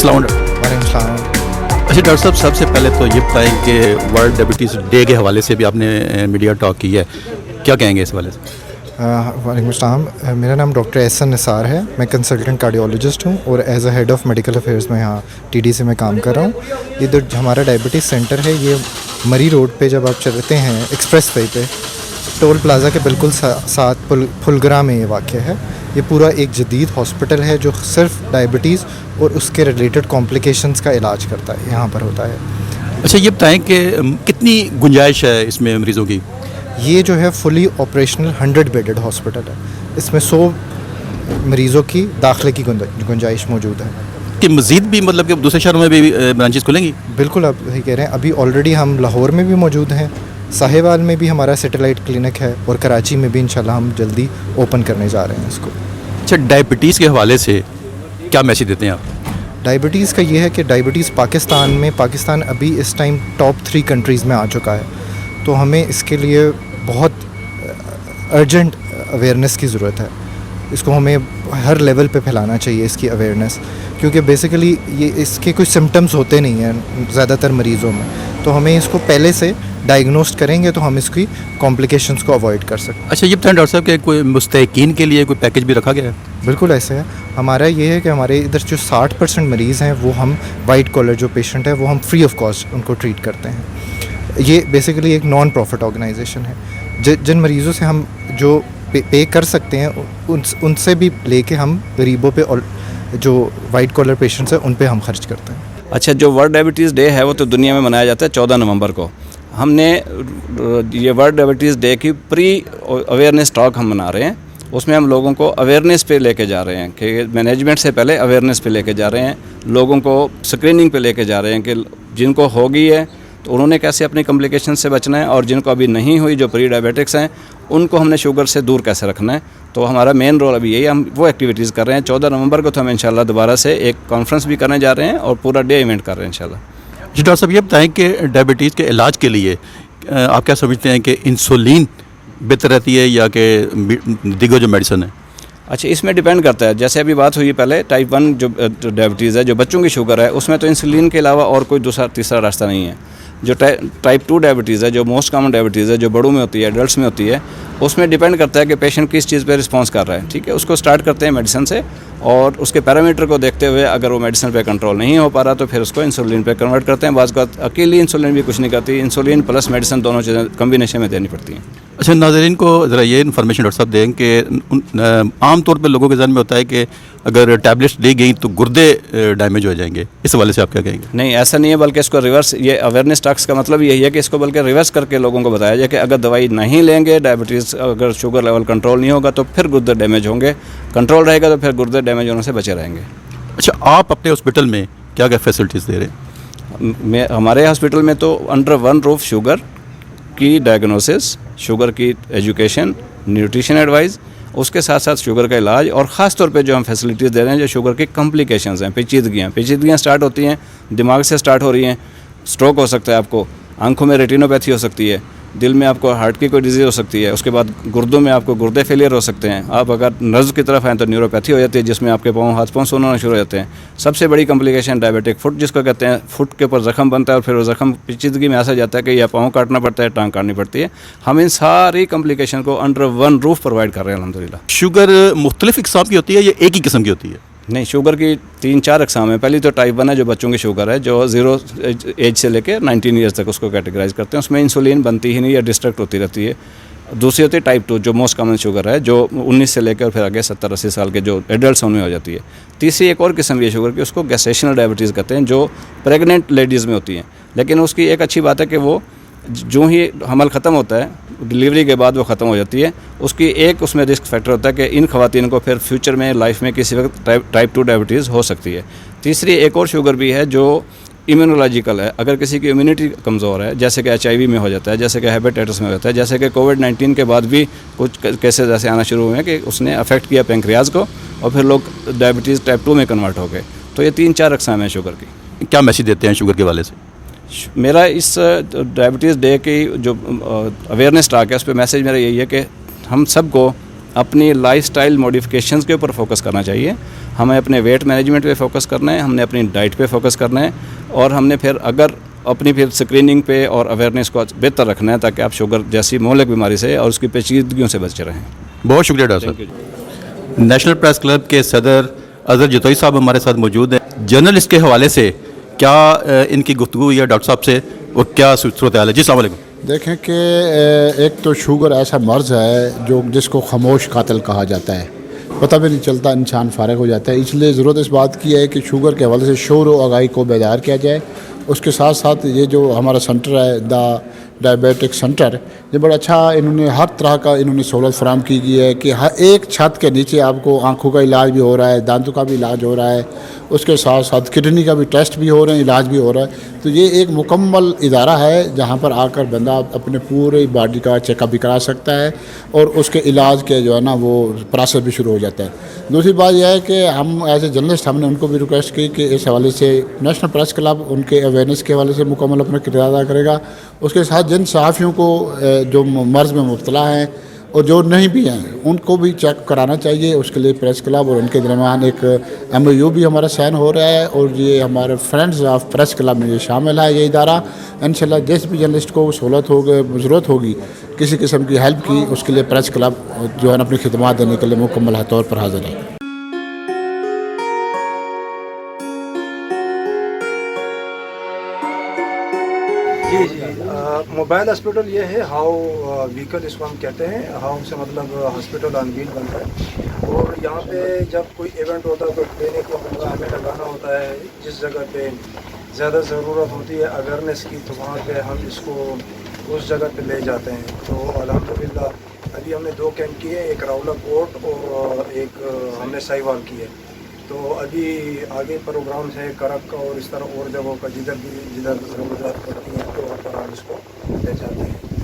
अस्सलाम। वालेकुम सलाम। अच्छा डॉक्टर साहब, सबसे पहले तो ये बताएं कि वर्ल्ड डायबिटीज़ डे के हवाले से भी आपने मीडिया टॉक की है, क्या कहेंगे इस हवाले से? वालेकुम सलाम। मेरा नाम डॉक्टर एहसन निसार है। मैं कंसल्टेंट कार्डियोलॉजिस्ट हूँ और as a head of medical affairs में यहाँ TDC में काम कर रहा हूँ। ये जो हमारा डायबिटीज़ सेंटर है ये मरी रोड पे जब आप चलते हैं एक्सप्रेस वे पे टोल प्लाज़ा के बिल्कुल साथ फुलगरा में ये वाक़ है। ये पूरा एक जदीद हॉस्पिटल है जो सिर्फ डायबिटीज़ और उसके रिलेटेड कॉम्प्लिकेशंस का इलाज करता है, यहाँ पर होता है। अच्छा ये बताएं कि कितनी गुंजाइश है इसमें मरीज़ों की? ये जो है फुली ऑपरेशनल 100 बेडेड हॉस्पिटल है। इसमें 100 मरीज़ों की दाखिले की गुंजाइश मौजूद है। कि मज़ीद भी मतलब कि दूसरे शहरों में भी ब्रांचेस खुलेंगी? बिल्कुल, आप सही कह रहे हैं। अभी ऑलरेडी हम लाहौर में भी मौजूद हैं, साहिवाल में भी हमारा सैटेलाइट क्लिनिक है और कराची में भी इंशाल्लाह हम जल्दी ओपन करने जा रहे हैं इसको। अच्छा डायबिटीज़ के हवाले से क्या मैसेज देते हैं आप? डायबिटीज़ का ये है कि डायबिटीज़ पाकिस्तान अभी इस टाइम टॉप 3 कंट्रीज़ में आ चुका है, तो हमें इसके लिए बहुत अर्जेंट अवेयरनेस की ज़रूरत है। इसको हमें हर लेवल पे फैलाना चाहिए इसकी अवेयरनेस, क्योंकि बेसिकली ये इसके कोई सिम्टम्स होते नहीं हैं ज़्यादातर मरीज़ों में, तो हमें इसको पहले से डायग्नोस्ट करेंगे तो हम इसकी कॉम्प्लिकेशंस को अवॉइड कर सकते हैं। अच्छा ये बताएं डॉक्टर साहब कि कोई मुस्तैकीन के लिए कोई पैकेज भी रखा गया है? बिल्कुल ऐसे है। हमारा ये है कि हमारे इधर जो 60% मरीज़ हैं वो हम वाइट कॉलर जो पेशेंट है वो हम फ्री ऑफ कॉस्ट उनको ट्रीट करते हैं। ये बेसिकली एक नॉन प्रॉफिट ऑर्गेनाइजेशन है। जिन मरीज़ों से हम जो पे कर सकते हैं उनसे भी लेके हम गरीबों पे और जो वाइट कॉलर पेशेंट्स हैं उन पे हम खर्च करते हैं। अच्छा, जो वर्ल्ड डायबिटीज़ डे है वो तो दुनिया में मनाया जाता है 14 नवंबर को। हमने ये वर्ल्ड डायबिटीज़ डे की प्री अवेयरनेस टॉक हम मना रहे हैं। उसमें हम लोगों को अवेयरनेस पे लेके जा रहे हैं कि मैनेजमेंट से पहले अवेयरनेस पे लेके जा रहे हैं, लोगों को स्क्रीनिंग पे लेके जा रहे हैं कि जिनको होगी है तो उन्होंने कैसे अपनी कॉम्प्लिकेशन से बचना है, और जिनको अभी नहीं हुई जो प्री डायबिटिक्स हैं उनको हमने शुगर से दूर कैसे रखना है। तो हमारा मेन रोल अभी यही, हम वो एक्टिविटीज़ कर रहे हैं। 14 नवंबर को तो हम इंशाल्लाह दोबारा से एक कॉन्फ्रेंस भी करने जा रहे हैं और पूरा डे इवेंट कर रहे हैं इंशाल्लाह। जी डॉक्टर साहब ये बताएं कि डायबिटीज़ के इलाज के लिए आप क्या समझते हैं कि इंसुलिन बेहतर रहती है या कि दीगर जो मेडिसिन है? अच्छा, इसमें डिपेंड करता है। जैसे अभी बात हुई पहले टाइप 1 जो डायबिटीज़ है, जो बच्चों की शुगर है, उसमें तो इंसुलिन के अलावा और कोई दूसरा तीसरा रास्ता नहीं है। जो टाइप 2 डायबिटीज़ है, जो मोस्ट कॉमन डायबिटीज़ है, जो बड़ों में होती है, एडल्ट्स में होती है, उसमें डिपेंड करता है कि पेशेंट किस चीज़ पे रिस्पॉन्स कर रहा है। ठीक है, उसको स्टार्ट करते हैं मेडिसिन से और उसके पैरामीटर को देखते हुए अगर वो मेडिसिन पे कंट्रोल नहीं हो पा रहा तो फिर उसको इंसुलिन पे कन्वर्ट करते हैं। बाज़ वक़्त अकेली इंसुलिन भी कुछ नहीं करती, इंसुलिन प्लस मेडिसिन दोनों चीज़ें कम्बिनेशन में देनी पड़ती हैं। अच्छा नाज़रीन को ज़रा ये इन्फॉर्मेशन डॉक्टर साहब दें कि आम तौर पे लोगों के ज़हन में होता है कि अगर टैबलेट्स दी गई तो गुर्दे डैमेज हो जाएंगे, इस हवाले से आप क्या कहेंगे? नहीं, ऐसा नहीं है, बल्कि इसको रिवर्स, ये अवेयरनेस टॉक्स का मतलब यही है कि इसको बल्कि रिवर्स करके लोगों को बताया जाए कि अगर दवाई नहीं लेंगे, डायबिटीज़ अगर शुगर लेवल कंट्रोल नहीं होगा तो फिर गुर्दे डैमेज होंगे, कंट्रोल रहेगा तो फिर गुर्दे डैमेज होने से बचे रहेंगे। अच्छा आप अपने हॉस्पिटल में क्या क्या फैसिलिटीज़ दे रहे हैं? हमारे हॉस्पिटल में तो अंडर वन रूफ शुगर की डायग्नोसिस, शुगर की एजुकेशन, न्यूट्रिशन एडवाइस, उसके साथ साथ शुगर का इलाज, और ख़ास तौर पे जो हम फैसिलिटीज़ दे रहे हैं जो शुगर की कॉम्प्लिकेशंस हैं, पेचीदगियाँ स्टार्ट होती हैं, दिमाग से स्टार्ट हो रही हैं, स्ट्रोक हो सकता है आपको, आंखों में रेटिनोपैथी हो सकती है, दिल में आपको हार्ट की कोई डिजीज़ हो सकती है, उसके बाद गुर्दों में आपको गुर्दे फेलियर हो सकते हैं, आप अगर नर्व की तरफ हैं तो न्यूरोपैथी हो जाती है जिसमें आपके हाथ पाँव सूना होना शुरू हो जाते हैं। सबसे बड़ी कॉम्प्लिकेशन डायबिटिक फुट जिसको कहते हैं, फुट के ऊपर ज़ख्म बनता है और फिर वो ज़ख्म पेचीदगी में ऐसा जाता है कि या पाँव काटना पड़ता है, टांग काटनी पड़ती है। हम इन सारी कॉम्प्लिकेशन को अंडर वन रूफ प्रोवाइड कर रहे हैं अल्हम्दुलिल्लाह। शुगर मुख्तलिफ इक़साम की होती है या एक ही किस्म की होती है? नहीं, शुगर की 3-4 अक़साम है। पहली तो टाइप 1 है जो बच्चों की शुगर है, जो 0 एज से लेकर 19 ईयर्स तक उसको कैटेगराइज करते हैं, उसमें इंसुलिन बनती ही नहीं या डिस्ट्रक्ट होती रहती है। दूसरी होती है टाइप 2 जो मोस्ट कॉमन शुगर है, जो 19 से लेकर फिर आगे 70-80 साल के जो एडल्ट्स उनमें हो जाती है। तीसरी एक और किस्म की शुगर की, उसको गैस्टेशनल डायबिटीज़ कहते हैं, जो प्रेग्नेंट लेडीज़ में होती हैं। लेकिन उसकी एक अच्छी बात है कि वो जो ही हमल ख़त्म होता है, डिलीवरी के बाद वो ख़त्म हो जाती है। उसकी एक उसमें रिस्क फैक्टर होता है कि इन ख़वातीन को फिर फ्यूचर में लाइफ में किसी वक्त टाइप 2 डायबिटीज़ हो सकती है। तीसरी एक और शुगर भी है जो इम्यूनोलॉजिकल है। अगर किसी की इम्यूनिटी कमज़ोर है, जैसे कि HIV में हो जाता है, जैसे कि हेपेटाइटिस में होता है, जैसे कि कोविड-19 के बाद भी कुछ केसेस ऐसे आना शुरू हुए हैं कि उसने अफेक्ट किया पैंक्रियाज को और फिर लोग डायबिटीज़ टाइप 2 में कन्वर्ट हो गए। तो ये 3-4 अक़साम हैं शुगर की। क्या मैसेज देते हैं शुगर के वाले से? मेरा इस डायबिटीज़ डे की जो अवेयरनेस टॉक है उस पर मैसेज मेरा यही है कि हम सबको अपनी लाइफस्टाइल मॉडिफिकेशंस के ऊपर फोकस करना चाहिए। हमें अपने वेट मैनेजमेंट पे फोकस करना है, हमने अपनी डाइट पे फोकस करना है, और हमने फिर अगर अपनी फिर स्क्रीनिंग पे और अवेयरनेस को बेहतर रखना है ताकि आप शुगर जैसी मोहलिक बीमारी से और उसकी पेचीदगियों से बचे रहें। बहुत शुक्रिया डॉक्टर साहब। नेशनल प्रेस क्लब के सदर अजहर जतोई साहब हमारे साथ मौजूद हैं। जर्नलिस्ट के हवाले से क्या इनकी गुफ्तगू या डॉक्टर साहब से और क्या सूरत हाल है? जी अस्सलाम वालेकुम। देखें कि एक तो शुगर ऐसा मर्ज़ है जो जिसको खामोश कातिल कहा जाता है, पता भी नहीं चलता, इंसान फारग हो जाता है। इसलिए ज़रूरत इस बात की है कि शुगर के हवाले से शोर व आगाही को बेदार किया जाए। उसके साथ साथ ये जो हमारा सेंटर है द डायबिटिक सेंटर, ये बड़ा अच्छा इन्होंने हर तरह का इन्होंने सहूलत फराम की गई है कि हर एक छत के नीचे आपको आँखों का इलाज भी हो रहा है, दांतों का भी इलाज हो रहा है, उसके साथ साथ किडनी का भी टेस्ट भी हो रहे हैं, इलाज भी हो रहा है। तो ये एक मुकम्मल इदारा है जहाँ पर आकर बंदा अपने पूरे बॉडी का चेकअप भी करा सकता है और उसके इलाज के जो है ना वो प्रोसेस भी शुरू हो जाता है। दूसरी बात यह है कि हम एज ए जर्नलिस्ट हमने उनको भी रिक्वेस्ट की कि इस हवाले से नेशनल प्रेस क्लब उनके अवेयरनेस के हवाले से मुकम्मल अपना किरदार अदा करेगा। उसके साथ जिन सहाफ़ियों को जो मर्ज़ में मुब्तला हैं और जो नहीं भी हैं उनको भी चेक कराना चाहिए। उसके लिए प्रेस क्लब और उनके दरमियान एक MOU भी हमारा साइन हो रहा है और ये हमारे फ्रेंड्स ऑफ प्रेस क्लब में ये शामिल है ये इदारा। इंशाल्लाह जिस भी जर्नलिस्ट को सहूलत होगी, ज़रूरत होगी किसी किस्म की हेल्प की, उसके लिए प्रेस क्लब जो है अपनी खिदमत देने के लिए मुकम्मल तौर पर हाजिर है। जी मोबाइल हॉस्पिटल ये है हाउ व्हीकल इसको हम कहते हैं। हाउ से मतलब हॉस्पिटल ऑन व्हील बनता है। और यहाँ पे जब कोई इवेंट होता है तो क्लिनिक वगैरह हमें लगाना होता है जिस जगह पे ज़्यादा ज़रूरत होती है अवेयरनेस की, तो वहाँ पे हम इसको उस जगह पे ले जाते हैं। तो अल्हम्दुलिल्लाह अभी हमने 2 कैंप किए, एक रावला कोट और एक हमने साहिवाल किए। तो अभी आगे प्रोग्राम्स है करक का और इस तरह और जगहों का जिधर ज़रूरत पड़ती है तो वहाँ पर हम इसको ले जाते हैं।